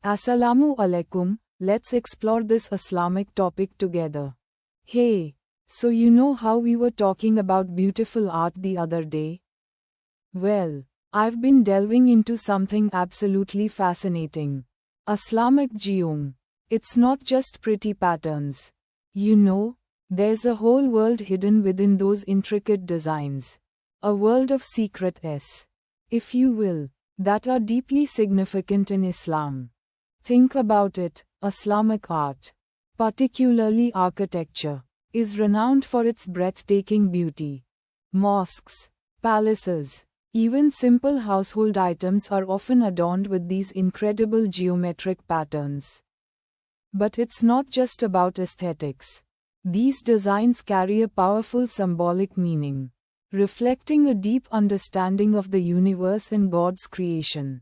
Assalamu alaikum, let's explore this Islamic topic together. Hey, so you know how we were talking about beautiful art the other day? Well, I've been delving into something absolutely fascinating. Islamic geom. It's not just pretty patterns. You know, there's a whole world hidden within those intricate designs. A world of secrets, if you will, that are deeply significant in Islam. Think about it, Islamic art, particularly architecture, is renowned for its breathtaking beauty. Mosques, palaces, even simple household items are often adorned with these incredible geometric patterns. But it's not just about aesthetics. These designs carry a powerful symbolic meaning, reflecting a deep understanding of the universe and God's creation.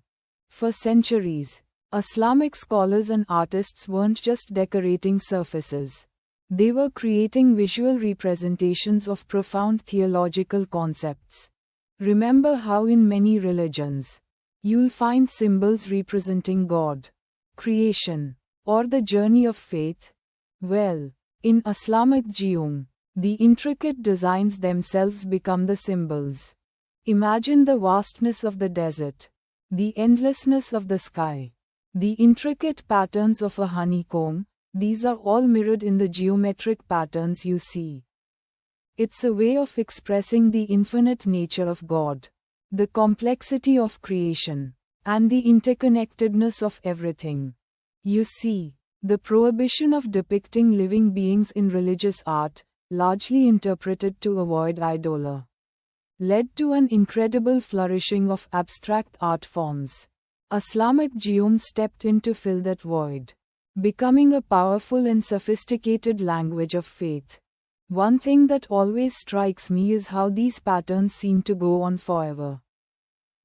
For centuries, Islamic scholars and artists weren't just decorating surfaces. They were creating visual representations of profound theological concepts. Remember how in many religions, you'll find symbols representing God, creation, or the journey of faith? Well, in Islamic geom, the intricate designs themselves become the symbols. Imagine the vastness of the desert, the endlessness of the sky, the intricate patterns of a honeycomb. These are all mirrored in the geometric patterns you see. It's a way of expressing the infinite nature of God, the complexity of creation, and the interconnectedness of everything. You see, the prohibition of depicting living beings in religious art, largely interpreted to avoid idolatry, led to an incredible flourishing of abstract art forms. Islamic geom stepped in to fill that void, becoming a powerful and sophisticated language of faith. One thing that always strikes me is how these patterns seem to go on forever.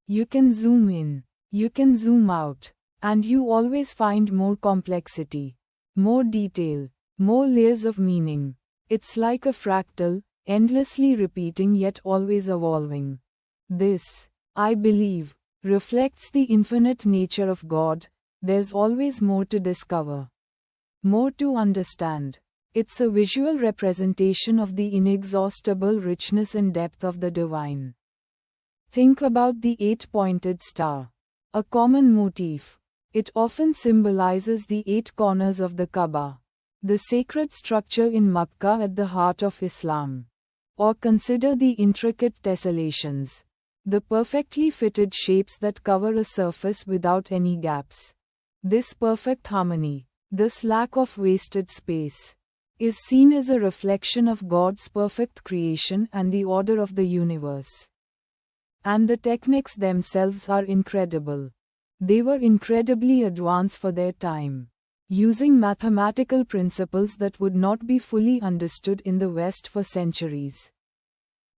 You can zoom in, you can zoom out, and you always find more complexity, more detail, more layers of meaning. It's like a fractal, endlessly repeating yet always evolving. This, I believe, reflects the infinite nature of God. There's always more to discover, more to understand. It's a visual representation of the inexhaustible richness and depth of the divine. Think about the eight-pointed star, a common motif. It often symbolizes the eight corners of the Kaaba, the sacred structure in Makkah at the heart of Islam. Or consider the intricate tessellations, the perfectly fitted shapes that cover a surface without any gaps. This perfect harmony, this lack of wasted space, is seen as a reflection of God's perfect creation and the order of the universe. And the techniques themselves are incredible. They were incredibly advanced for their time, using mathematical principles that would not be fully understood in the West for centuries.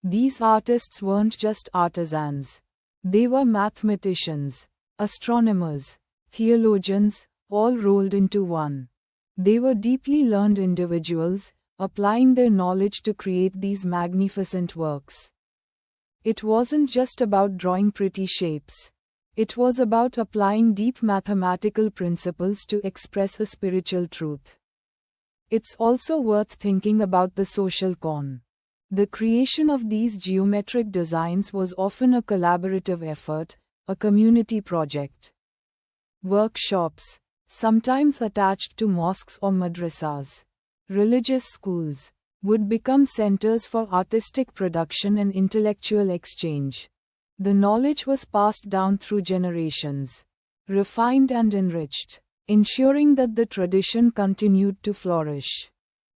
These artists weren't just artisans. They were mathematicians, astronomers, theologians, all rolled into one. They were deeply learned individuals, applying their knowledge to create these magnificent works. It wasn't just about drawing pretty shapes. It was about applying deep mathematical principles to express a spiritual truth. It's also worth thinking about the social con. The creation of these geometric designs was often a collaborative effort, a community project. Workshops, sometimes attached to mosques or madrasas, religious schools, would become centers for artistic production and intellectual exchange. The knowledge was passed down through generations, refined and enriched, ensuring that the tradition continued to flourish.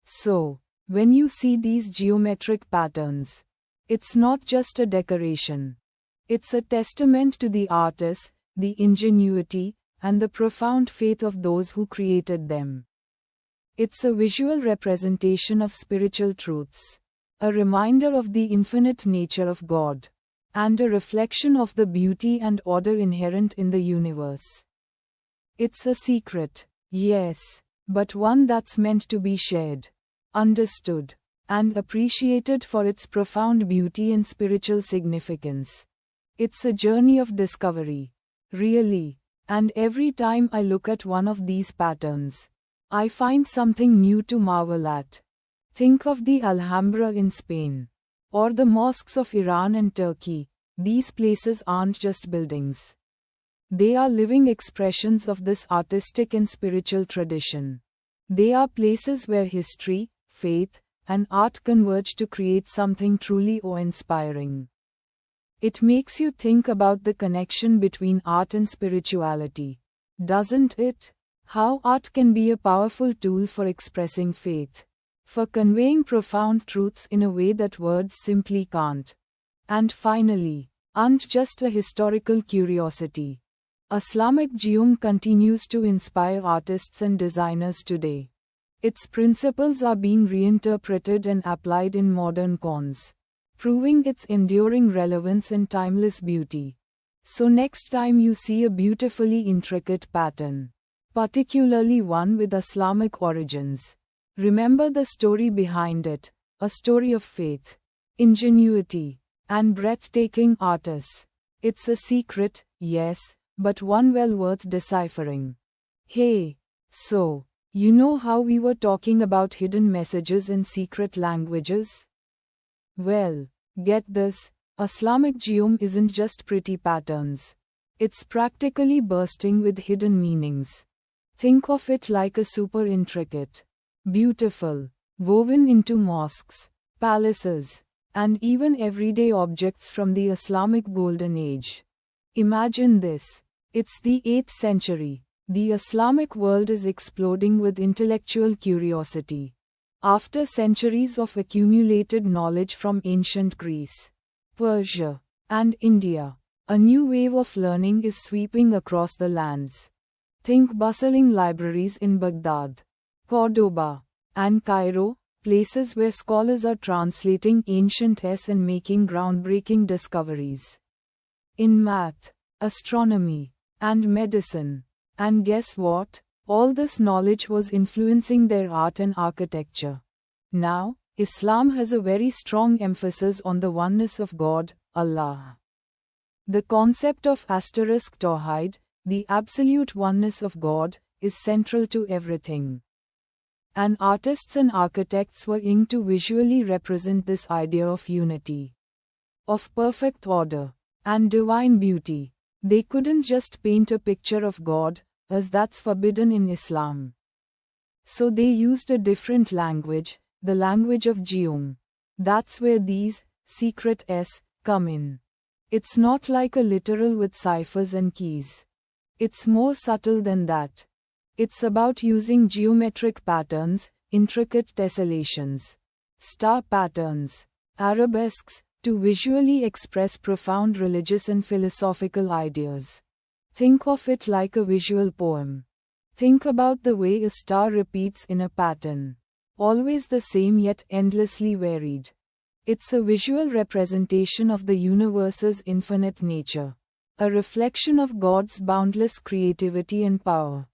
So, when you see these geometric patterns, it's not just a decoration. It's a testament to the artist, the ingenuity, and the profound faith of those who created them. It's a visual representation of spiritual truths, a reminder of the infinite nature of God, and a reflection of the beauty and order inherent in the universe. It's a secret, yes, but one that's meant to be shared, understood, and appreciated for its profound beauty and spiritual significance. It's a journey of discovery, really, And every time I look at one of these patterns, I find something new to marvel at. Think of the Alhambra in Spain, or the mosques of Iran and Turkey. These places aren't just buildings. They are living expressions of this artistic and spiritual tradition. They are places where history, faith, and art converge to create something truly awe-inspiring. It makes you think about the connection between art and spirituality, doesn't it? How art can be a powerful tool for expressing faith, for conveying profound truths in a way that words simply can't. And finally, art just a historical curiosity. Islamic geom continues to inspire artists and designers today. Its principles are being reinterpreted and applied in modern cons, proving its enduring relevance and timeless beauty. So next time you see a beautifully intricate pattern, particularly one with Islamic origins, remember the story behind it, a story of faith, ingenuity, and breathtaking artists. It's a secret, yes, but one well worth deciphering. Hey, so, you know how we were talking about hidden messages in secret languages? Well, get this, Islamic geom isn't just pretty patterns. It's practically bursting with hidden meanings. Think of it like a super intricate, beautiful, woven into mosques, palaces, and even everyday objects from the Islamic Golden Age. Imagine this. It's the 8th century. The Islamic world is exploding with intellectual curiosity. After centuries of accumulated knowledge from ancient Greece, Persia, and India, a new wave of learning is sweeping across the lands. Think bustling libraries in Baghdad, Cordoba, and Cairo, places where scholars are translating ancient texts and making groundbreaking discoveries in math, astronomy, and medicine. And guess what? All this knowledge was influencing their art and architecture. Now, Islam has a very strong emphasis on the oneness of God, Allah. The concept of Tawhid, the absolute oneness of God, is central to everything. And artists and architects were aimed to visually represent this idea of unity, of perfect order, and divine beauty. They couldn't just paint a picture of God, as that's forbidden in Islam. So they used a different language, the language of geom. That's where these secret S come in. It's not like a literal with ciphers and keys. It's more subtle than that. It's about using geometric patterns, intricate tessellations, star patterns, arabesques, to visually express profound religious and philosophical ideas. Think of it like a visual poem. Think about the way a star repeats in a pattern, always the same yet endlessly varied. It's a visual representation of the universe's infinite nature, a reflection of God's boundless creativity and power.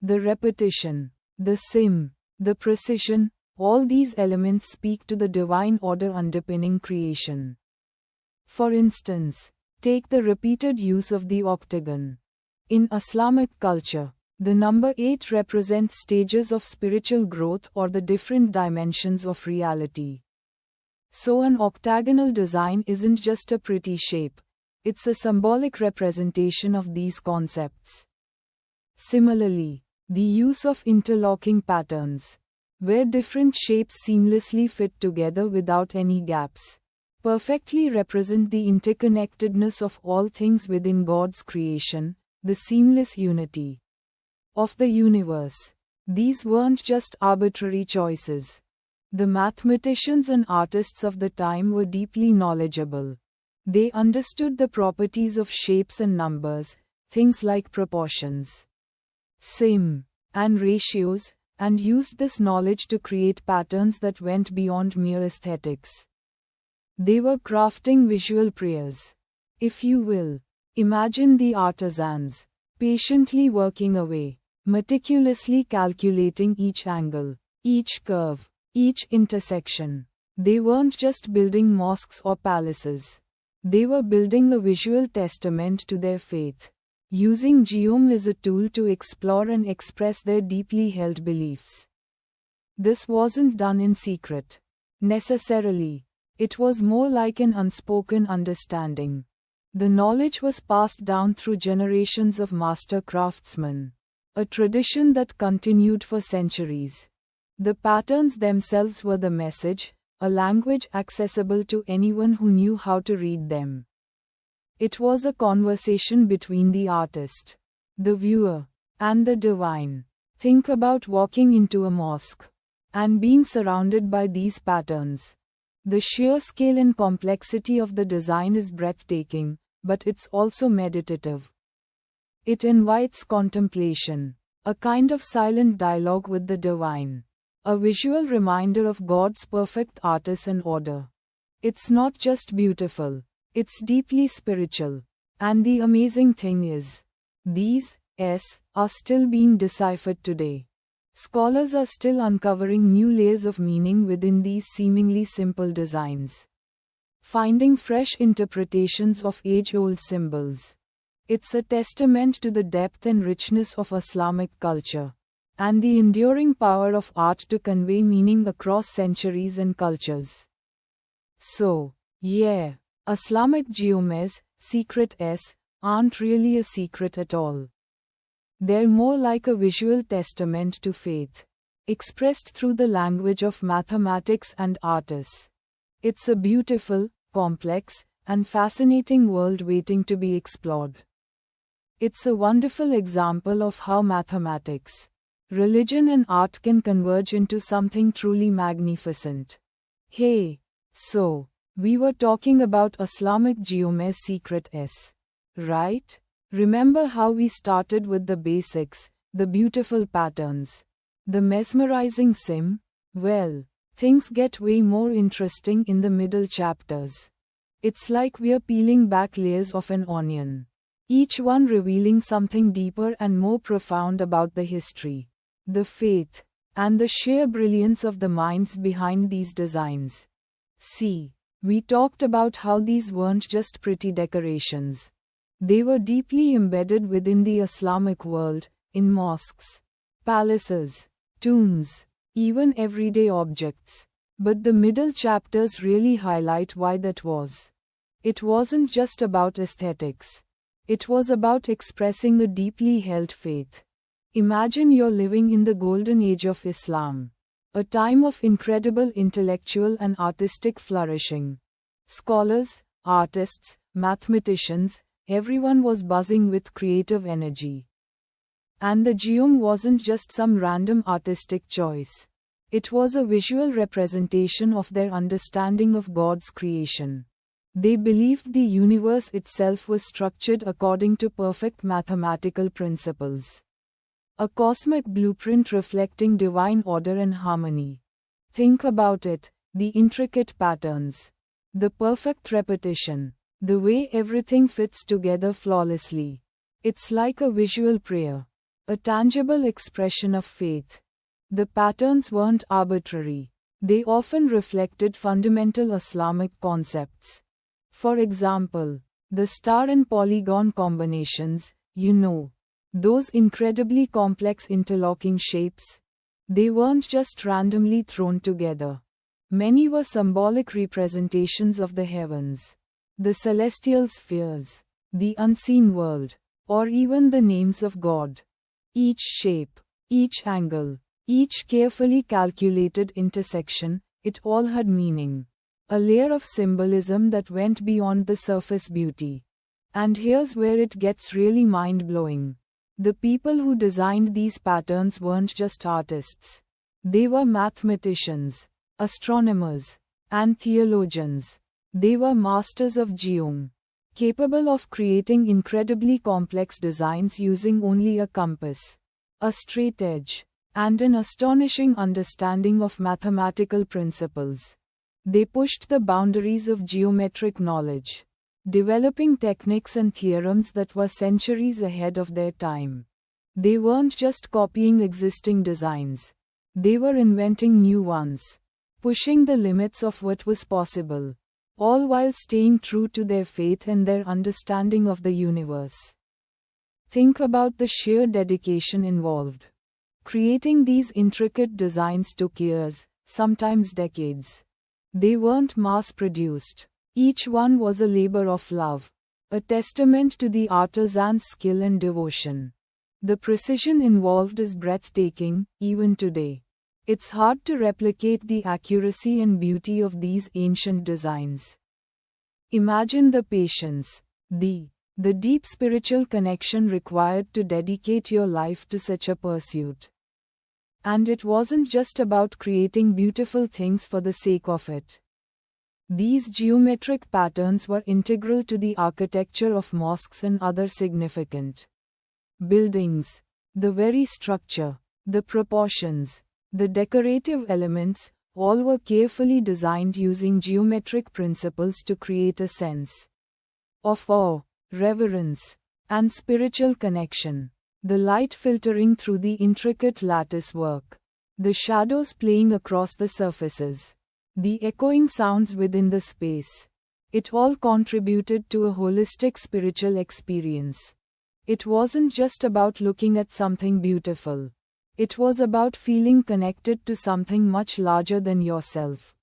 The repetition, the the precision, all these elements speak to the divine order underpinning creation. For instance, take the repeated use of the octagon. In Islamic culture, the number 8 represents stages of spiritual growth or the different dimensions of reality. So an octagonal design isn't just a pretty shape, it's a symbolic representation of these concepts. Similarly, the use of interlocking patterns, where different shapes seamlessly fit together without any gaps, perfectly represent the interconnectedness of all things within God's creation, the seamless unity of the universe. These weren't just arbitrary choices. The mathematicians and artists of the time were deeply knowledgeable. They understood the properties of shapes and numbers, things like proportions, and ratios, and used this knowledge to create patterns that went beyond mere aesthetics. They were crafting visual prayers, if you will. Imagine the artisans, patiently working away, meticulously calculating each angle, each curve, each intersection. They weren't just building mosques or palaces. They were building a visual testament to their faith. using geom as a tool to explore and express their deeply held beliefs. This wasn't done in secret, necessarily. It was more like an unspoken understanding. The knowledge was passed down through generations of master craftsmen, a tradition that continued for centuries. The patterns themselves were the message, a language accessible to anyone who knew how to read them. It was a conversation between the artist, the viewer, and the divine. Think about walking into a mosque and being surrounded by these patterns. The sheer scale and complexity of the design is breathtaking, but it's also meditative. It invites contemplation, a kind of silent dialogue with the divine, a visual reminder of God's perfect artists and order. It's not just beautiful, it's deeply spiritual. And the amazing thing is, these are still being deciphered today. Scholars are still uncovering new layers of meaning within these seemingly simple designs, finding fresh interpretations of age-old symbols. It's a testament to the depth and richness of Islamic culture, and the enduring power of art to convey meaning across centuries and cultures. So, yeah, Islamic geomes, secrets, aren't really a secret at all. They're more like a visual testament to faith, expressed through the language of mathematics and artists. It's a beautiful, complex, and fascinating world waiting to be explored. It's a wonderful example of how mathematics, religion and art can converge into something truly magnificent. Hey, so, we were talking about Islamic geomes secrets, right? Remember how we started with the basics, the beautiful patterns, the mesmerizing sim? Well, things get way more interesting in the middle chapters. It's like we're peeling back layers of an onion, each one revealing something deeper and more profound about the history, the faith, and the sheer brilliance of the minds behind these designs. See, we talked about how these weren't just pretty decorations. They were deeply embedded within the Islamic world, in mosques, palaces, tombs, even everyday objects. But the middle chapters really highlight why that was. It wasn't just about aesthetics. It was about expressing a deeply held faith. Imagine you're living in the golden age of Islam, a time of incredible intellectual and artistic flourishing. Scholars, artists, mathematicians, everyone was buzzing with creative energy. And the geom wasn't just some random artistic choice. It was a visual representation of their understanding of God's creation. They believed the universe itself was structured according to perfect mathematical principles. A cosmic blueprint reflecting divine order and harmony. Think about it, the intricate patterns, the perfect repetition, the way everything fits together flawlessly. It's like a visual prayer, a tangible expression of faith. The patterns weren't arbitrary. They often reflected fundamental Islamic concepts. For example, the star and polygon combinations, those incredibly complex interlocking shapes. They weren't just randomly thrown together. Many were symbolic representations of the heavens, the celestial spheres, the unseen world, or even the names of God. Each shape, each angle, each carefully calculated intersection, it all had meaning. A layer of symbolism that went beyond the surface beauty. And here's where it gets really mind-blowing. The people who designed these patterns weren't just artists. They were mathematicians, astronomers, and theologians. They were masters of geom, capable of creating incredibly complex designs using only a compass, a straight edge, and an astonishing understanding of mathematical principles. They pushed the boundaries of geometric knowledge, developing techniques and theorems that were centuries ahead of their time. They weren't just copying existing designs. They were inventing new ones, pushing the limits of what was possible, all while staying true to their faith and their understanding of the universe. Think about the sheer dedication involved. Creating these intricate designs took years, sometimes decades. They weren't mass-produced. Each one was a labor of love, a testament to the artisan's skill and devotion. The precision involved is breathtaking, even today. It's hard to replicate the accuracy and beauty of these ancient designs. Imagine the patience, the deep spiritual connection required to dedicate your life to such a pursuit. And it wasn't just about creating beautiful things for the sake of it. These geometric patterns were integral to the architecture of mosques and other significant buildings. The very structure, the proportions, the decorative elements, all were carefully designed using geometric principles to create a sense of awe, reverence, and spiritual connection. The light filtering through the intricate lattice work, the shadows playing across the surfaces, the echoing sounds within the space. It all contributed to a holistic spiritual experience. It wasn't just about looking at something beautiful. It was about feeling connected to something much larger than yourself.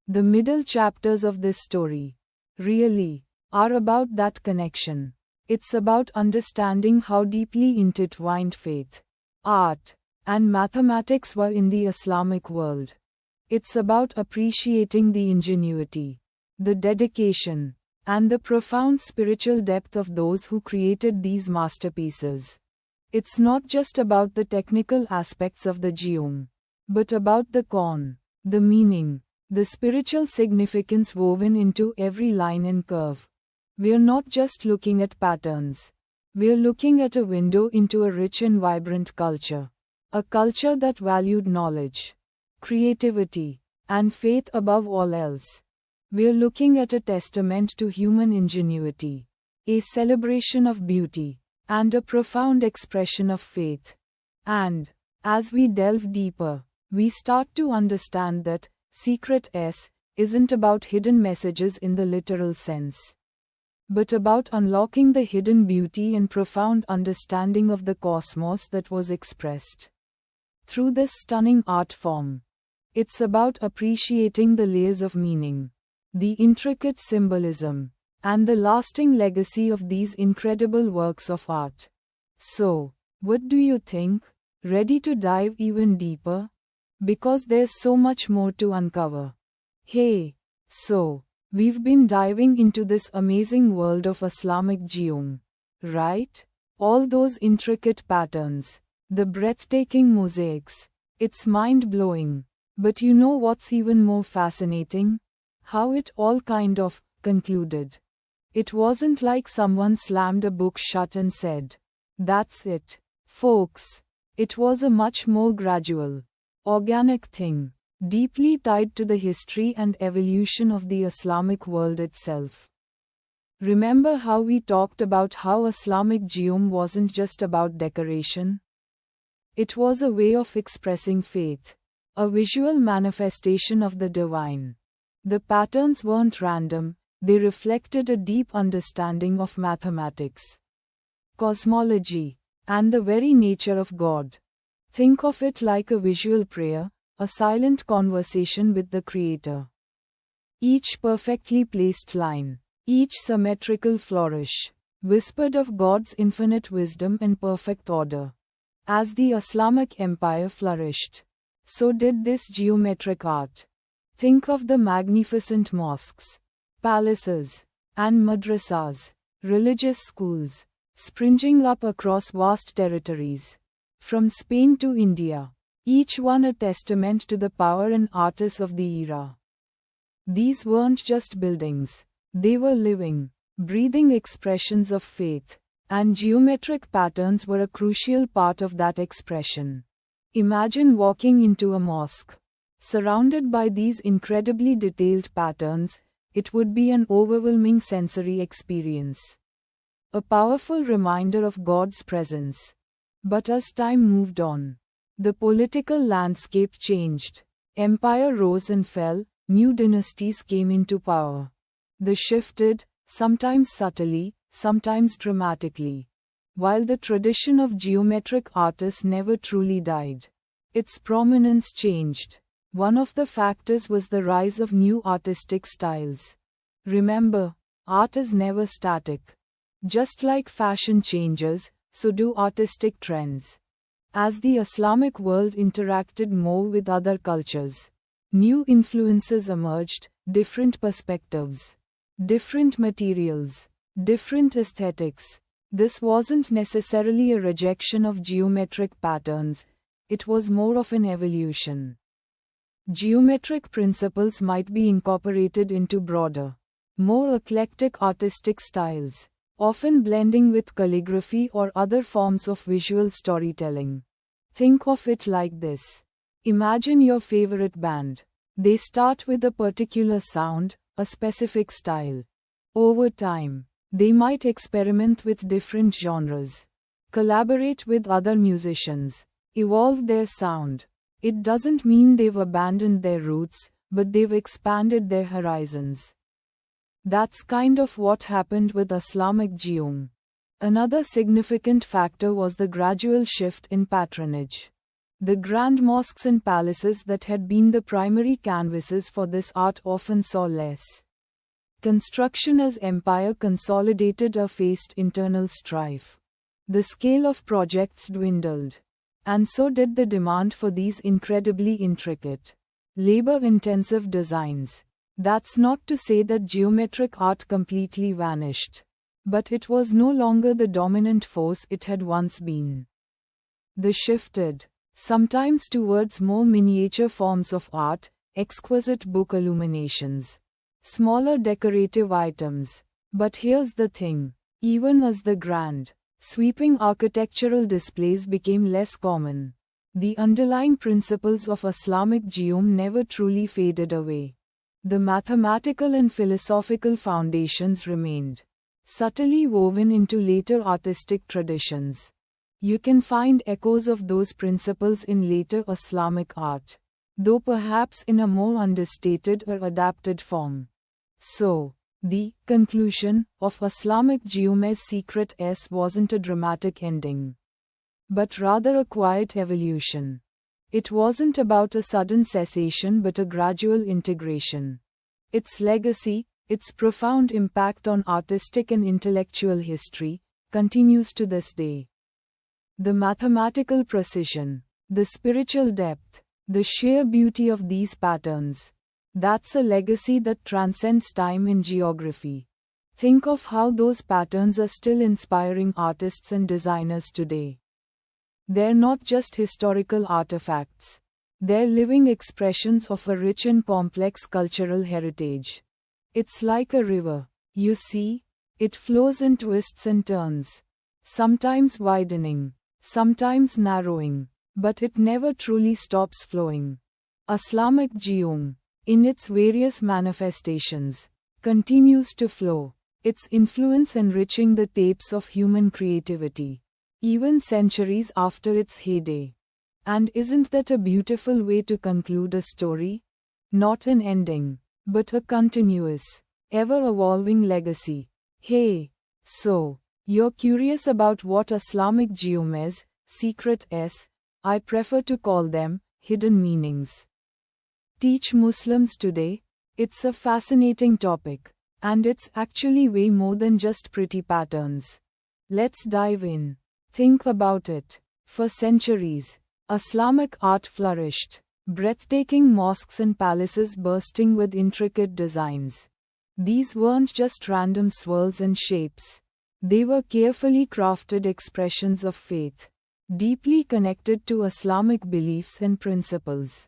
The middle chapters of this story, really, are about that connection. It's about understanding how deeply intertwined faith, art, and mathematics were in the Islamic world. It's about appreciating the ingenuity, the dedication, and the profound spiritual depth of those who created these masterpieces. It's not just about the technical aspects of the geom, but about the meaning, the spiritual significance woven into every line and curve. We're not just looking at patterns. We're looking at a window into a rich and vibrant culture. A culture that valued knowledge, creativity, and faith above all else. We're looking at a testament to human ingenuity, a celebration of beauty, and a profound expression of faith. And, as we delve deeper, we start to understand that Secret S isn't about hidden messages in the literal sense, but about unlocking the hidden beauty and profound understanding of the cosmos that was expressed through this stunning art form. It's about appreciating the layers of meaning, the intricate symbolism, and the lasting legacy of these incredible works of art. So, what do you think? Ready to dive even deeper? Because there's so much more to uncover. Hey, so, we've been diving into this amazing world of Islamic geom, right? All those intricate patterns, the breathtaking mosaics. It's mind-blowing. But you know what's even more fascinating? How it all kind of concluded. It wasn't like someone slammed a book shut and said, "That's it, folks." It was a much more gradual, organic thing, deeply tied to the history and evolution of the Islamic world itself. Remember how we talked about how Islamic geom wasn't just about decoration? It was a way of expressing faith, a visual manifestation of the divine. The patterns weren't random, they reflected a deep understanding of mathematics, cosmology, and the very nature of God. Think of it like a visual prayer, a silent conversation with the Creator. Each perfectly placed line, each symmetrical flourish, whispered of God's infinite wisdom and perfect order. As the Islamic Empire flourished, so did this geometric art. Think of the magnificent mosques, palaces, and madrasas, religious schools, springing up across vast territories. From Spain to India, each one a testament to the power and artists of the era. These weren't just buildings, they were living, breathing expressions of faith, and geometric patterns were a crucial part of that expression. Imagine walking into a mosque, surrounded by these incredibly detailed patterns. It would be an overwhelming sensory experience. A powerful reminder of God's presence. But as time moved on, the political landscape changed. Empire rose and fell, new dynasties came into power. They shifted, sometimes subtly, sometimes dramatically. While the tradition of geometric artists never truly died, its prominence changed. One of the factors was the rise of new artistic styles. Remember, art is never static. Just like fashion changes, so do artistic trends. As the Islamic world interacted more with other cultures, new influences emerged, different perspectives, different materials, different aesthetics. This wasn't necessarily a rejection of geometric patterns, it was more of an evolution. Geometric principles might be incorporated into broader, more eclectic artistic styles, often blending with calligraphy or other forms of visual storytelling. Think of it like this. Imagine your favorite band. They start with a particular sound, a specific style. Over time, they might experiment with different genres, collaborate with other musicians, evolve their sound. It doesn't mean they've abandoned their roots, but they've expanded their horizons. That's kind of what happened with Islamic geom. Another significant factor was the gradual shift in patronage. The grand mosques and palaces that had been the primary canvases for this art often saw less construction as empire consolidated or faced internal strife. The scale of projects dwindled. And so did the demand for these incredibly intricate, labor-intensive designs. That's not to say that geometric art completely vanished, but it was no longer the dominant force it had once been. They shifted, sometimes towards more miniature forms of art, exquisite book illuminations, smaller decorative items. But here's the thing, even as the grand, sweeping architectural displays became less common, the underlying principles of Islamic geom never truly faded away. The mathematical and philosophical foundations remained, subtly woven into later artistic traditions. You can find echoes of those principles in later Islamic art, though perhaps in a more understated or adapted form. So, the conclusion of Islamic geom's secret wasn't a dramatic ending, but rather a quiet evolution. It wasn't about a sudden cessation but a gradual integration. Its legacy, its profound impact on artistic and intellectual history, continues to this day. The mathematical precision, the spiritual depth, the sheer beauty of these patterns. That's a legacy that transcends time and geography. Think of how those patterns are still inspiring artists and designers today. They're not just historical artifacts. They're living expressions of a rich and complex cultural heritage. It's like a river, you see, it flows in twists and turns, sometimes widening, sometimes narrowing, but it never truly stops flowing. Islamic geom, in its various manifestations, continues to flow, its influence enriching the tapes of human creativity, even centuries after its heyday. And isn't that a beautiful way to conclude a story? Not an ending, but a continuous, ever-evolving legacy. Hey, so, you're curious about what Islamic geom is, secret I prefer to call them, hidden meanings. Teach Muslims today? It's a fascinating topic, and it's actually way more than just pretty patterns. Let's dive in. Think about it. For centuries, Islamic art flourished, breathtaking mosques and palaces bursting with intricate designs. These weren't just random swirls and shapes. They were carefully crafted expressions of faith, deeply connected to Islamic beliefs and principles.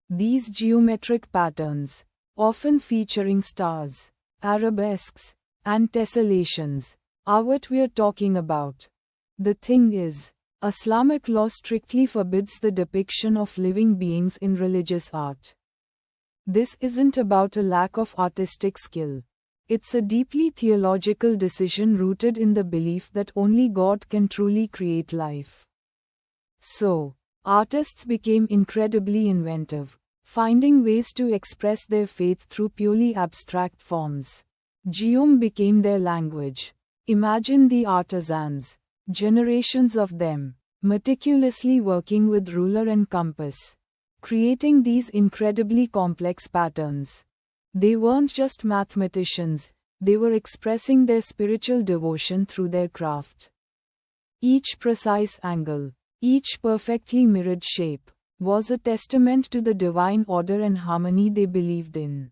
These geometric patterns, often featuring stars, arabesques, and tessellations, are what we're talking about. The thing is, Islamic law strictly forbids the depiction of living beings in religious art. This isn't about a lack of artistic skill. It's a deeply theological decision rooted in the belief that only God can truly create life. So, artists became incredibly inventive, finding ways to express their faith through purely abstract forms. Geom became their language. Imagine the artisans, Generations of them, meticulously working with ruler and compass, creating these incredibly complex patterns. They weren't just mathematicians, they were expressing their spiritual devotion through their craft. Each precise angle, each perfectly mirrored shape, was a testament to the divine order and harmony they believed in.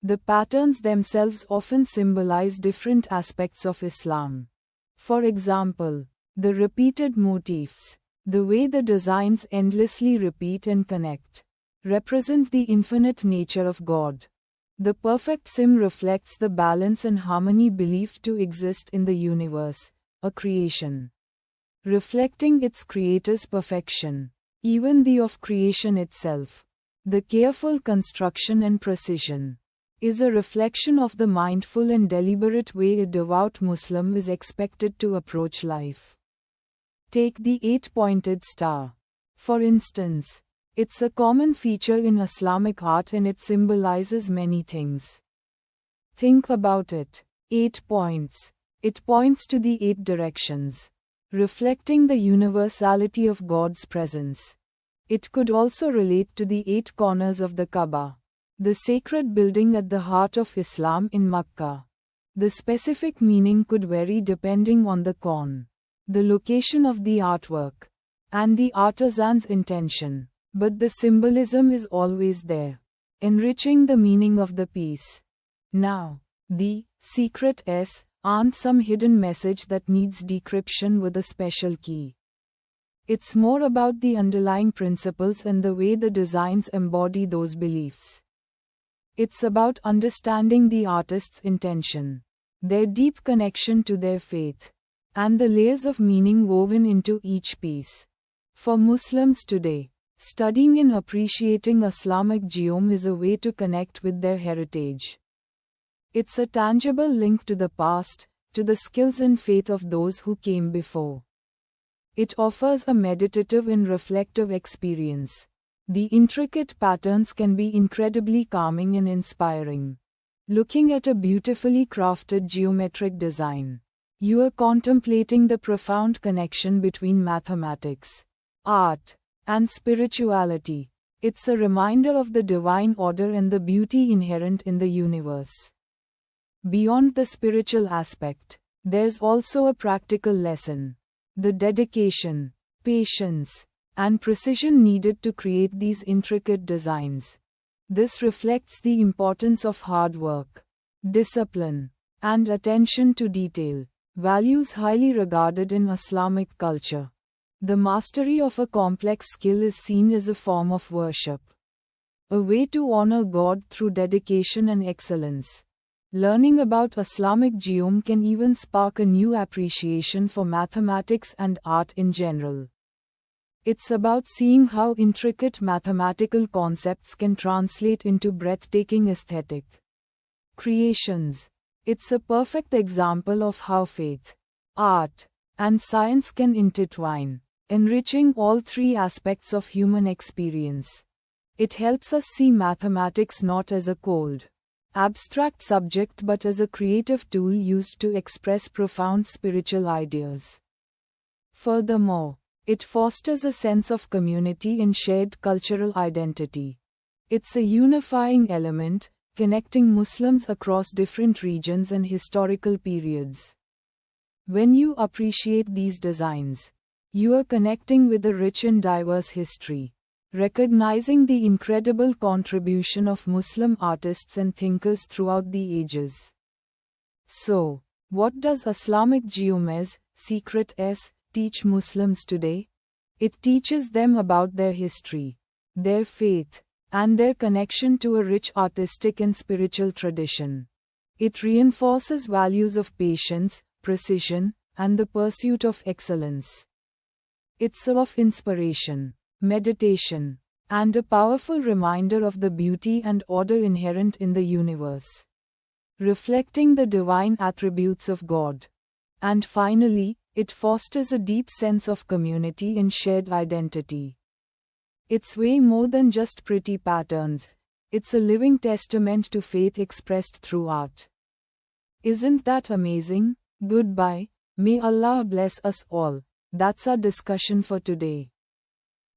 The patterns themselves often symbolize different aspects of Islam. For example, the repeated motifs, the way the designs endlessly repeat and connect, represent the infinite nature of God. The perfect sim reflects the balance and harmony believed to exist in the universe, a creation, reflecting its creator's perfection. Even the of creation itself, the careful construction and precision, is a reflection of the mindful and deliberate way a devout Muslim is expected to approach life. Take the eight-pointed star. For instance, it's a common feature in Islamic art and it symbolizes many things. Think about it. 8 points. It points to the 8 directions, reflecting the universality of God's presence. It could also relate to the 8 corners of the Kaaba, the sacred building at the heart of Islam in Makkah. The specific meaning could vary depending on the corn, the location of the artwork, and the artisan's intention, but the symbolism is always there, enriching the meaning of the piece. Now, the secret S aren't some hidden message that needs decryption with a special key. It's more about the underlying principles and the way the designs embody those beliefs. It's about understanding the artist's intention, their deep connection to their faith, and the layers of meaning woven into each piece. For Muslims today, studying and appreciating Islamic geom is a way to connect with their heritage. It's a tangible link to the past, to the skills and faith of those who came before. It offers a meditative and reflective experience. The intricate patterns can be incredibly calming and inspiring. Looking at a beautifully crafted geometric design, you are contemplating the profound connection between mathematics, art, and spirituality. It's a reminder of the divine order and the beauty inherent in the universe. Beyond the spiritual aspect, there's also a practical lesson. The dedication, patience, and precision needed to create these intricate designs. This reflects the importance of hard work, discipline, and attention to detail, values highly regarded in Islamic culture. The mastery of a complex skill is seen as a form of worship, a way to honor God through dedication and excellence. Learning about Islamic geom can even spark a new appreciation for mathematics and art in general. It's about seeing how intricate mathematical concepts can translate into breathtaking aesthetic creations. It's a perfect example of how faith, art, and science can intertwine, enriching all three aspects of human experience. It helps us see mathematics not as a cold, abstract subject but as a creative tool used to express profound spiritual ideas. Furthermore, it fosters a sense of community and shared cultural identity. It's a unifying element, connecting Muslims across different regions and historical periods. When you appreciate these designs, you are connecting with a rich and diverse history, recognizing the incredible contribution of Muslim artists and thinkers throughout the ages. So, what does Islamic geometry's secret S teach Muslims today? It teaches them about their history, their faith, and their connection to a rich artistic and spiritual tradition. It reinforces values of patience, precision, and the pursuit of excellence. It's of inspiration, meditation, and a powerful reminder of the beauty and order inherent in the universe, reflecting the divine attributes of God. And finally, it fosters a deep sense of community and shared identity. It's way more than just pretty patterns, it's a living testament to faith expressed through art. Isn't that amazing? Goodbye. May Allah bless us all. That's our discussion for today.